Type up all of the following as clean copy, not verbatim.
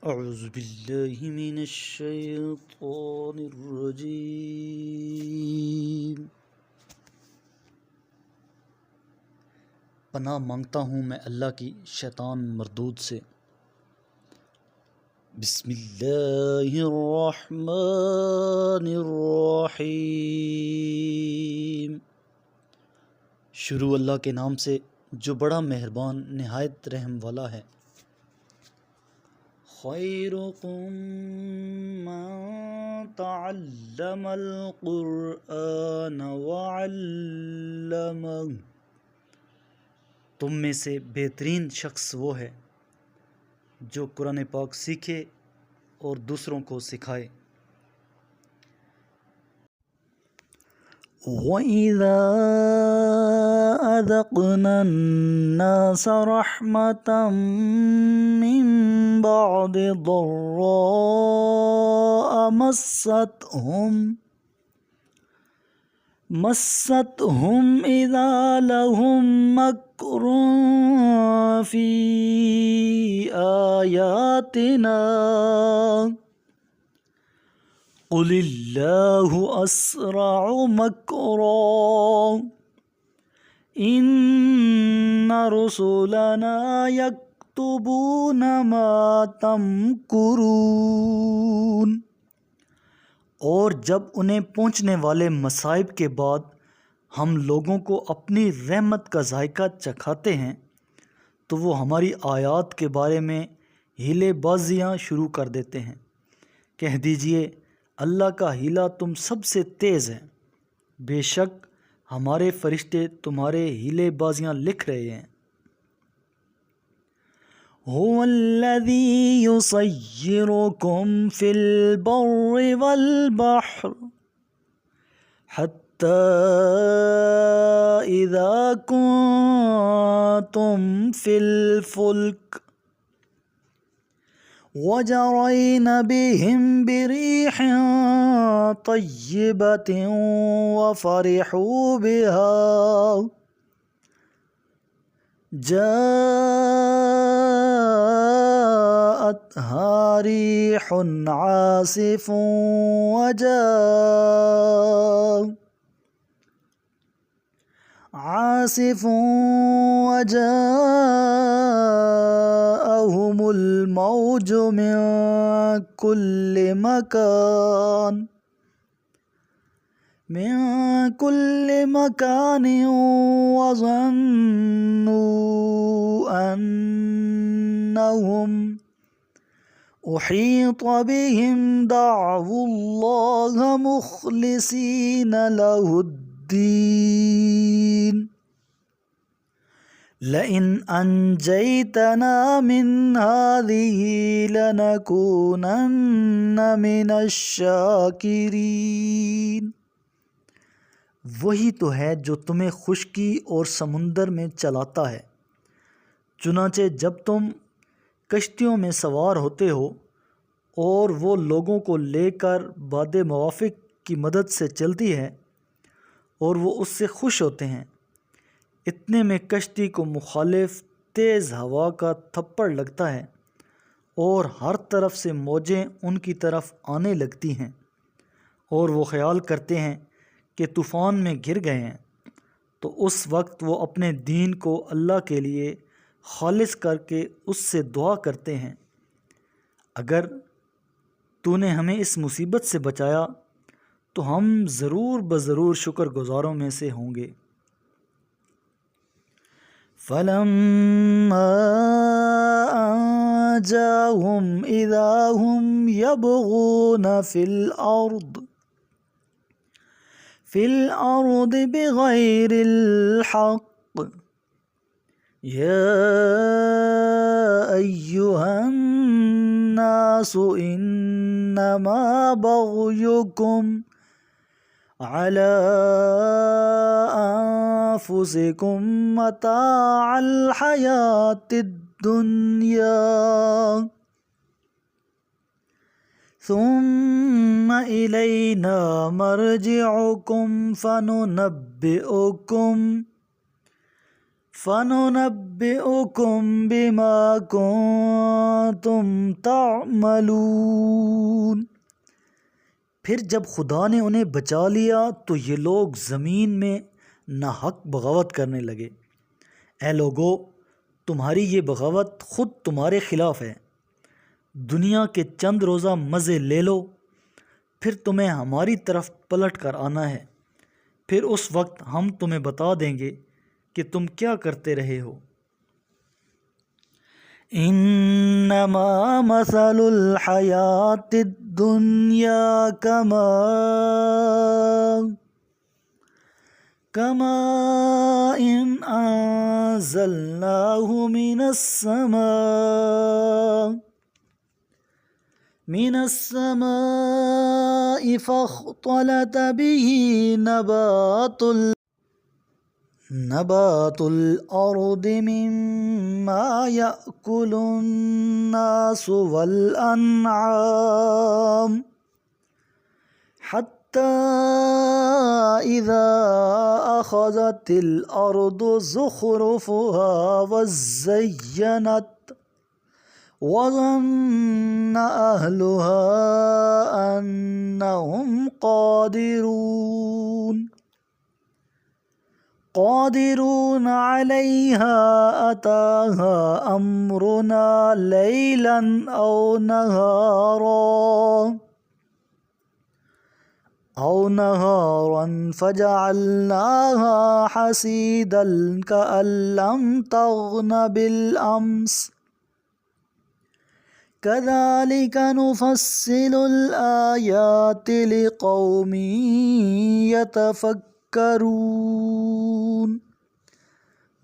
اعوذ باللہ من الشیطان الرجیم۔ پناہ مانگتا ہوں میں اللہ کی شیطان مردود سے۔ بسم اللہ الرحمن الرحیم۔ شروع اللہ کے نام سے جو بڑا مہربان نہایت رحم والا ہے۔ خیرکم من تعلم القرآن وعلمہ، تم میں سے بہترین شخص وہ ہے جو قرآن پاک سیکھے اور دوسروں کو سکھائے۔ وَإِذَا أَذَقْنَا النَّاسَ رَحْمَةً مِّن بَعْدِ ضَرَّاءَ مَسَّتْهُمْ إِذَا لَهُم مَّكْرٌ فِي آيَاتِنَا قُلِ اللَّهُ أَسْرَعُ مَكْرًا إِنَّ رُسُلَنَا يَكْتُبُونَ مَا تَمْكُرُونَ۔ اور جب انہیں پہنچنے والے مصائب کے بعد ہم لوگوں کو اپنی رحمت کا ذائقہ چکھاتے ہیں تو وہ ہماری آیات کے بارے میں ہیلے بازیاں شروع کر دیتے ہیں۔ کہہ دیجئے اللہ کا ہیلا تم سب سے تیز ہے، بے شک ہمارے فرشتے تمہارے ہیلے بازیاں لکھ رہے ہیں۔ هو الذی یصیرکم فی البر والبحر حتی اذا کنتم فی الفلک وجرین بهم بريح طیبة وفرحوا بها جاءتها ريح عاصف وجاءهم الموج من كل مكان وظنوا أنهم أحيط بهم دعوا الله مخلصين له الدين لئن أنجيتنا من هذه لنكونن من الشاكرين۔ وہی تو ہے جو تمہیں خشکی اور سمندر میں چلاتا ہے، چنانچہ جب تم کشتیوں میں سوار ہوتے ہو اور وہ لوگوں کو لے کر باد موافق کی مدد سے چلتی ہے اور وہ اس سے خوش ہوتے ہیں، اتنے میں کشتی کو مخالف تیز ہوا کا تھپڑ لگتا ہے اور ہر طرف سے موجیں ان کی طرف آنے لگتی ہیں اور وہ خیال کرتے ہیں کہ طوفان میں گر گئے ہیں، تو اس وقت وہ اپنے دین کو اللہ کے لیے خالص کر کے اس سے دعا کرتے ہیں، اگر تو نے ہمیں اس مصیبت سے بچایا تو ہم ضرور بضرور شکر گزاروں میں سے ہوں گے۔ فَلَمَّا أَنجَاهُمْ إِذَا هُمْ يَبْغُونَ فِي الْأَرْضِ بِغَيْرِ الْحَقِّ يَا أَيُّهَا النَّاسُ إِنَّمَا بَغْيُكُمْ عَلَىٰ أَنفُسِكُم مَّتَاعَ الْحَيَاةِ الدُّنْيَا ثُمَّ إِلَيْنَا مَرْجِعُكُمْ فَنُنَبِّئُكُم بِمَا كُنتُمْ تَعْمَلُونَ۔ پھر جب خدا نے انہیں بچا لیا تو یہ لوگ زمین میں ناحق بغاوت کرنے لگے۔ اے لوگو، تمہاری یہ بغاوت خود تمہارے خلاف ہے۔ دنیا کے چند روزہ مزے لے لو، پھر تمہیں ہماری طرف پلٹ کر آنا ہے، پھر اس وقت ہم تمہیں بتا دیں گے کہ تم کیا کرتے رہے ہو۔ انما مثل الحیات الدنیا کماء انزلناه من السماء فاختلط به نبات الأرض مما يأكل الناس والأنعام حتى إذا أخذت الأرض زخرفها وزينت وظن أهلها أنهم قادرون عليها أتاها أمرنا ليلا أو نهارا فجعلناها حصيدا كأن لم تغن بالأمس كذلك نفصل الآيات لقوم يتفكرون۔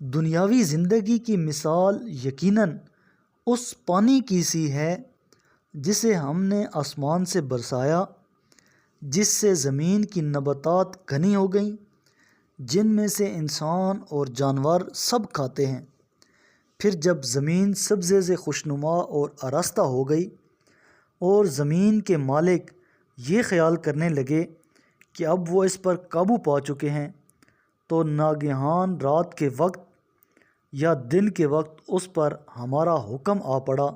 دنیاوی زندگی کی مثال یقیناً اس پانی کی سی ہے جسے ہم نے آسمان سے برسایا، جس سے زمین کی نباتات گھنی ہو گئیں، جن میں سے انسان اور جانور سب کھاتے ہیں۔ پھر جب زمین سبزے سے خوشنما اور آراستہ ہو گئی اور زمین کے مالک یہ خیال کرنے لگے کہ اب وہ اس پر قابو پا چکے ہیں، تو ناگہان رات کے وقت یا دن کے وقت اس پر ہمارا حکم آ پڑا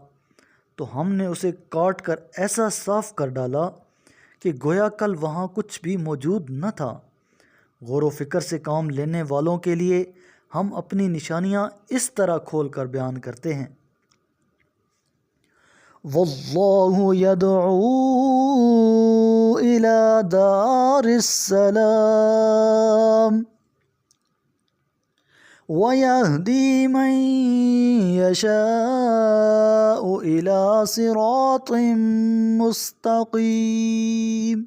تو ہم نے اسے کاٹ کر ایسا صاف کر ڈالا کہ گویا کل وہاں کچھ بھی موجود نہ تھا۔ غور و فکر سے کام لینے والوں کے لیے ہم اپنی نشانیاں اس طرح کھول کر بیان کرتے ہیں۔ واللہ یدعو الی دار السلام وَيَهْدِي مَن يَشَاءُ إِلَى صِرَاطٍ مُسْتَقِيمٍ۔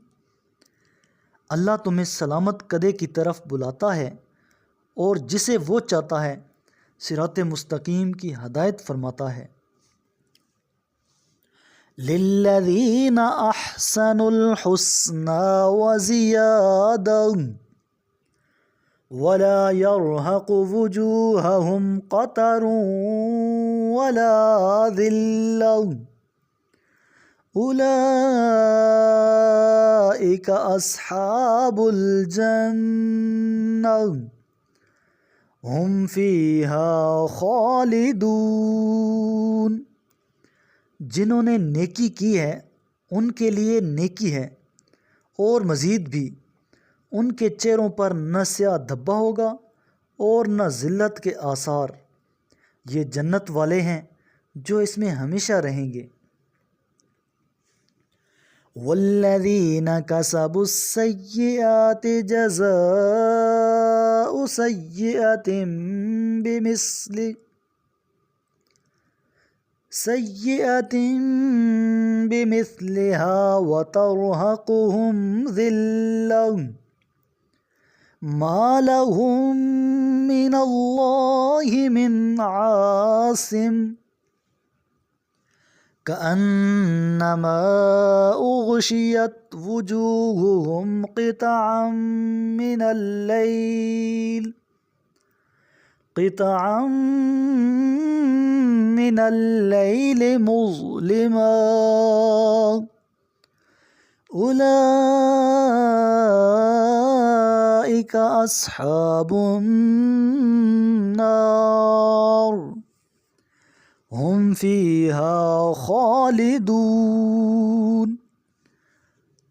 اللہ تمہیں سلامت قدے کی طرف بلاتا ہے اور جسے وہ چاہتا ہے صراط مستقیم کی ہدایت فرماتا ہے۔ لِلَّذِينَ أَحْسَنُوا الْحُسْنَى وَزِيَادَةٌ وَلَا يَرْهَقُ وُجُوهَهُمْ قَتَرٌ وَلَا ذِلَّةٌ أُولَئِكَ أَصْحَابُ الْجَنَّةِ ہم فیہا خالدون۔ جنہوں نے نیکی کی ہے ان کے لیے نیکی ہے، اور مزید بھی ان کے چہروں پر نہ سیاہ دھبا ہوگا اور نہ ذلت کے آثار۔ یہ جنت والے ہیں جو اس میں ہمیشہ رہیں گے۔ والذین کسبوا السیئات جزاء سیئۃ بمثلها وترهقهم ذلة ما لهم من اللہ من عاصم كأنما أغشيت وجوههم قطعا من الليل مظلما أولئك أصحاب النار هم فيها خالدون۔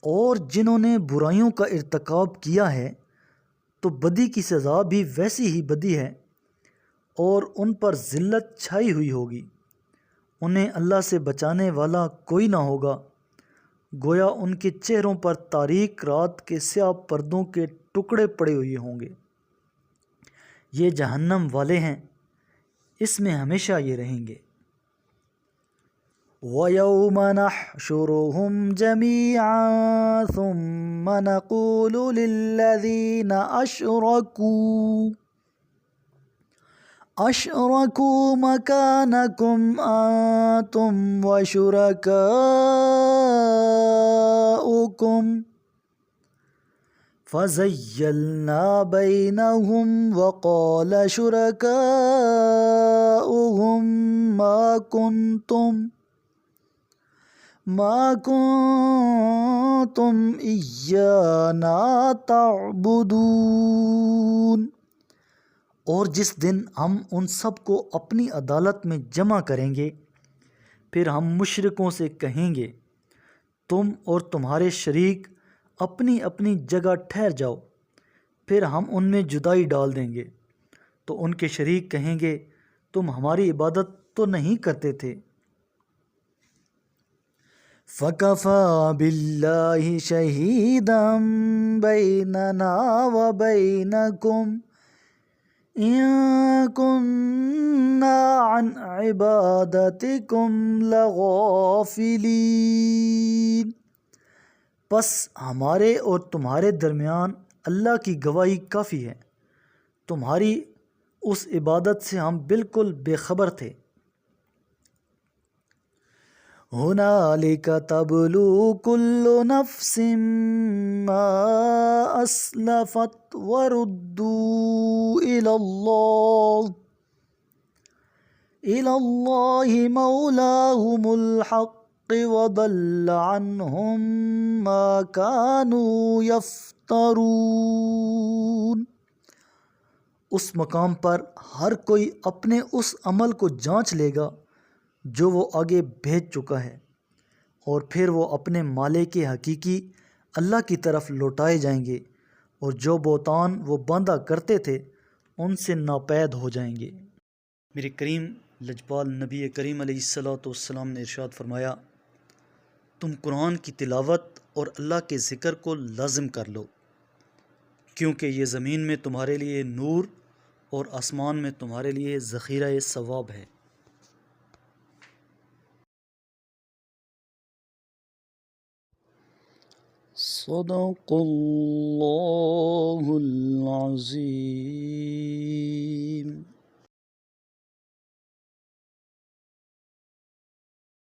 اور جنہوں نے برائیوں کا ارتکاب کیا ہے تو بدی کی سزا بھی ویسی ہی بدی ہے اور ان پر ذلت چھائی ہوئی ہوگی، انہیں اللہ سے بچانے والا کوئی نہ ہوگا، گویا ان کے چہروں پر تاریک رات کے سیاہ پردوں کے ٹکڑے پڑے ہوئے ہوں گے۔ یہ جہنم والے ہیں، اس میں ہمیشہ یہ رہیں گے۔ وَيَوْمَ نَحْشُرُهُمْ جَمِيعًا ثُمَّ نَقُولُ لِلَّذِينَ أَشْرَكُوا مَكَانَكُمْ أَنْتُمْ وَشُرَكَاؤُكُمْ فَزَيَّلْنَا بَيْنَهُمْ وَقَالَ شُرَكَاؤُهُمْ ما كنتم إيانا تعبدون۔ اور جس دن ہم ان سب کو اپنی عدالت میں جمع کریں گے، پھر ہم مشرکوں سے کہیں گے تم اور تمہارے شریک اپنی اپنی جگہ ٹھہر جاؤ، پھر ہم ان میں جدائی ڈال دیں گے، تو ان کے شریک کہیں گے تم ہماری عبادت تو نہیں کرتے تھے۔ فَكَفَى بِاللَّهِ شَهِيدًا بَيْنَنَا وَبَيْنَكُمْ إِن كُنَّا عَنْ عِبَادَتِكُمْ لَغَافِلِينَ۔ پس ہمارے اور تمہارے درمیان اللہ کی گواہی کافی ہے، تمہاری اس عبادت سے ہم بالکل بے خبر تھے۔ هُنَالِكَ تَبْلُو كُلُّ نَفْسٍ مَّا أَسْلَفَتْ وَرُدُّوا إِلَى اللَّهِ مَوْلَاهُمُ الْحَقِّ وَضَلَّ عَنْهُم مَّا كَانُوا يَفْتَرُونَ۔ اس مقام پر ہر کوئی اپنے اس عمل کو جانچ لے گا جو وہ آگے بھیج چکا ہے، اور پھر وہ اپنے مالک حقیقی اللہ کی طرف لوٹائے جائیں گے، اور جو بہتان وہ باندھا کرتے تھے ان سے ناپید ہو جائیں گے۔ میرے کریم لجپال نبی کریم علیہ السلام نے ارشاد فرمایا، تم قرآن کی تلاوت اور اللہ کے ذکر کو لازم کر لو، کیونکہ یہ زمین میں تمہارے لیے نور اور آسمان میں تمہارے لیے ذخیرہ ثواب ہے۔ صدق اللہ العظیم۔